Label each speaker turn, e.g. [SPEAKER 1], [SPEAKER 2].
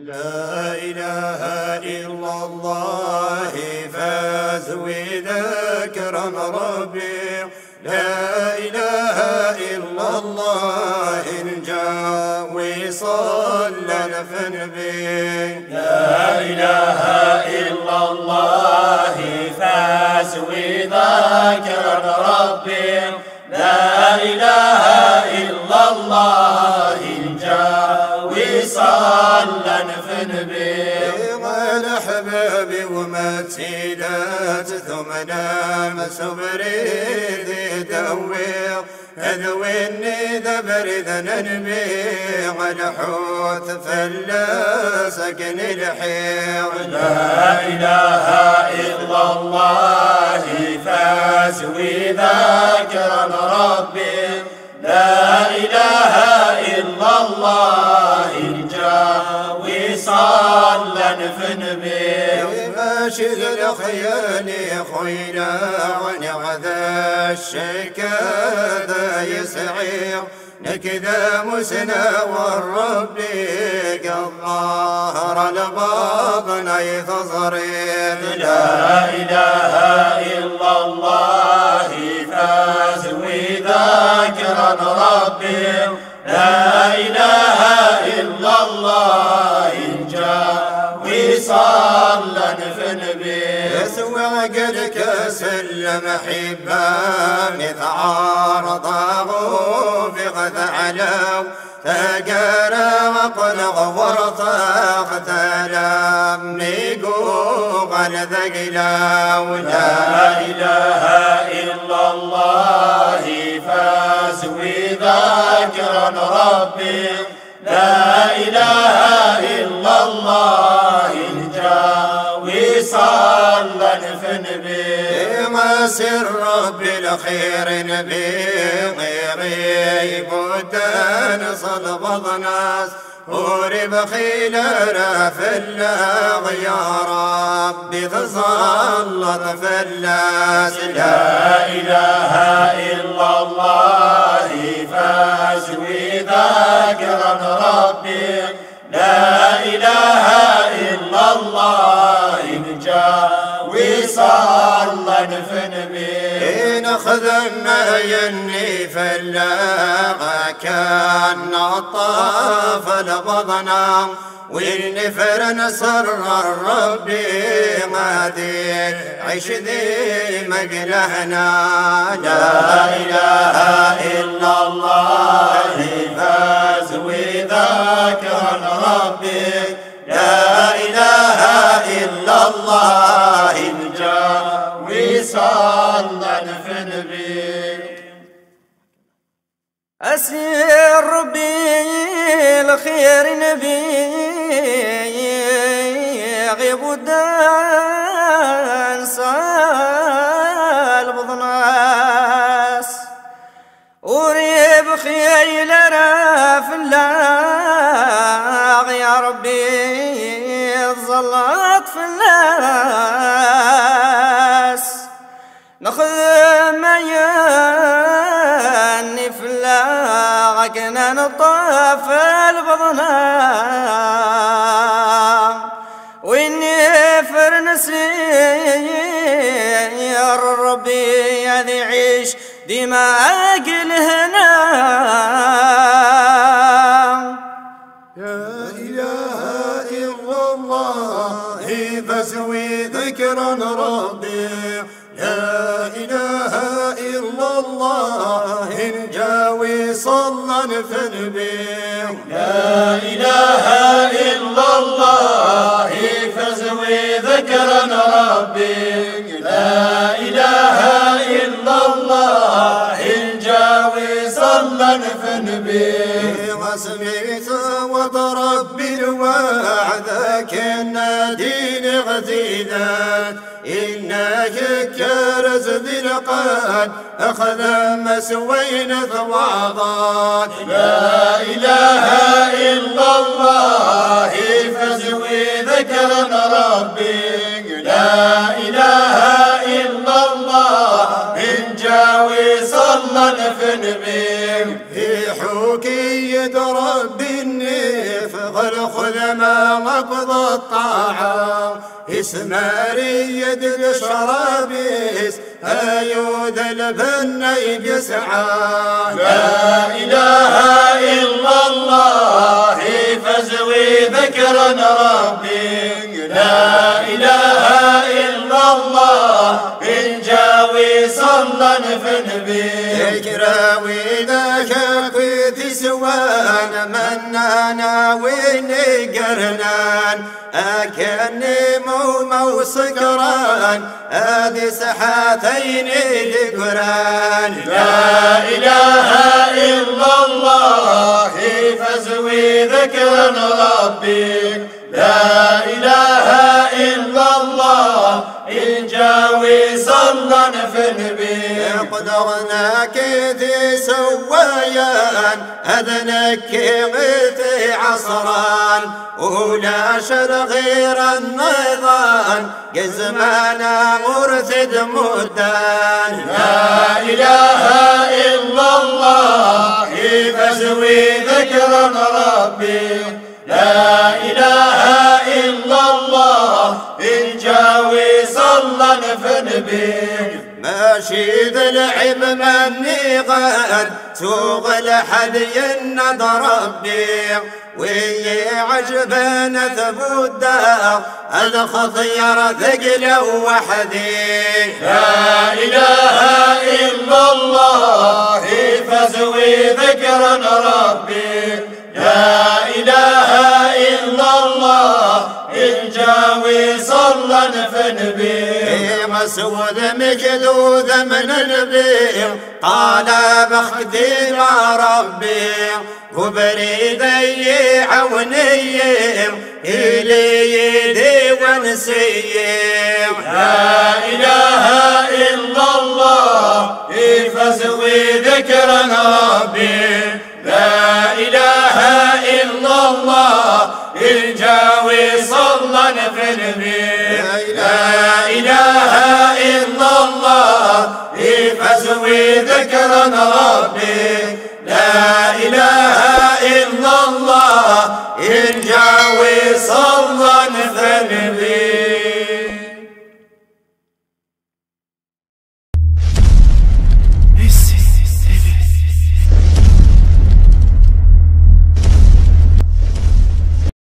[SPEAKER 1] لا إله إلا الله فاز وذكر ربي، لا إله إلا الله نجا وصلى النبي،
[SPEAKER 2] لا إله إلا الله فاز وذكر ربي، لا إله إلا الله نجا وصلى النبي.
[SPEAKER 1] الأحباب ومتيلات ثم نام سبريد يدوي أذويني ذبرد ننبي على حوت فلا سكن الحير.
[SPEAKER 2] لا إله إلا الله فاز وذكر ربي، لا إله إلا الله نجا وصلى النبي.
[SPEAKER 1] ماشي الخيالي خوينا ونعذا الشكاذا يسعير نكذا مسنا والربي الظهر الباطن يتصريد.
[SPEAKER 2] لا إله إلا الله فاز وذكر ربي، لا إله إلا الله نجا وصلى النبي.
[SPEAKER 1] يسوع قد كسلم حبان تعارضه في غث علو تقارى وقلغ ورطاق تلام ميقوغ الذقلاو.
[SPEAKER 2] لا إله إلا الله فاز وذكر ربي، لا إله إلا الله نجا وصلى النبي.
[SPEAKER 1] ما سر رب الخير نبي غيري بدان صلب ناس ورب خيلنا في الله يا ربي تسلط في الناس.
[SPEAKER 2] لا إله إلا الله فاز وذكر ربي، لا إله إلا الله نجا وصلى النبي.
[SPEAKER 1] ناخذ ما يني فلاغ كان الطاف لبضنا والنفر نصر ربي غادي عيش ذي مقلهنا.
[SPEAKER 2] لا إله إلا الله فاز وذكر ربي، لا إله إلا الله نجا وصلى النبي.
[SPEAKER 3] أسير ربي الخير نبي غيب الدان سال بضناس وريب خيل راف الله يا ربي ظلت في الناس. ناخذ ما يني في الله كنا نطاف البضنا والنفر نسير ربي يعيش ديما أقل هنا.
[SPEAKER 1] يا إله إلا الله فاسوي ذكرا ربي، لا إله إلا الله نجاوي صلى النبي.
[SPEAKER 2] لا إله إلا الله فاسوي ذكرا ربي، لا إله إلا الله نجاوي صلى النبي.
[SPEAKER 1] وسمعت وضرب بالوعد كنا دين غزيلات إنك كرز ذي القاد أخذ مسوين ثواضات.
[SPEAKER 2] لا إله إلا الله فاسوي ذكرا ربي، لا إله إلا الله نجاوي صلى النبي.
[SPEAKER 1] في حوكي رب النيف غل خذ ما ركض الطاعة اسماري يد الشرابيس أيود البني بيسعى
[SPEAKER 2] لا إله إلا الله فزوي ذكرا ربي لا إله إلا الله إن جاوي صلى فنبي
[SPEAKER 1] يكراوي ذاك في سوان منانا ويني قرنان أكني مو سكران هذه سحاتين القران
[SPEAKER 2] لا إله إلا الله فزوي ذكرا ربي لا إله إلا الله إن جاوي صلى فنبي
[SPEAKER 1] قدرناك ذي سويان أذنك غيثي عصران ولا شر غير النظام قزمانا مرثد مدان
[SPEAKER 2] لا إله إلا الله فزوي ذكرا ربي لا إله إلا الله إن جاوي صلى فنبي
[SPEAKER 1] ماشي ذا العب مني غاد سوق الحدي النظر ربي ويا عجبنا ثبوت الخطير ثقل وحدي
[SPEAKER 2] لا إله إلا الله فزوي ذكرا ربي لا إله إلا الله إن جاوي صلى فنبي
[SPEAKER 1] مسود مجدود من البيع قال بخدي مع ربي وبريد عوني إلي يدي ونسيم
[SPEAKER 2] لا إله إلا الله فزوي ذكرا ربي لا إله إلا الله إن جاوي صلى فنبي لا إله إلا الله فزوي ذكرا ربي لا إله إلا الله إن جاوي صلى فنبي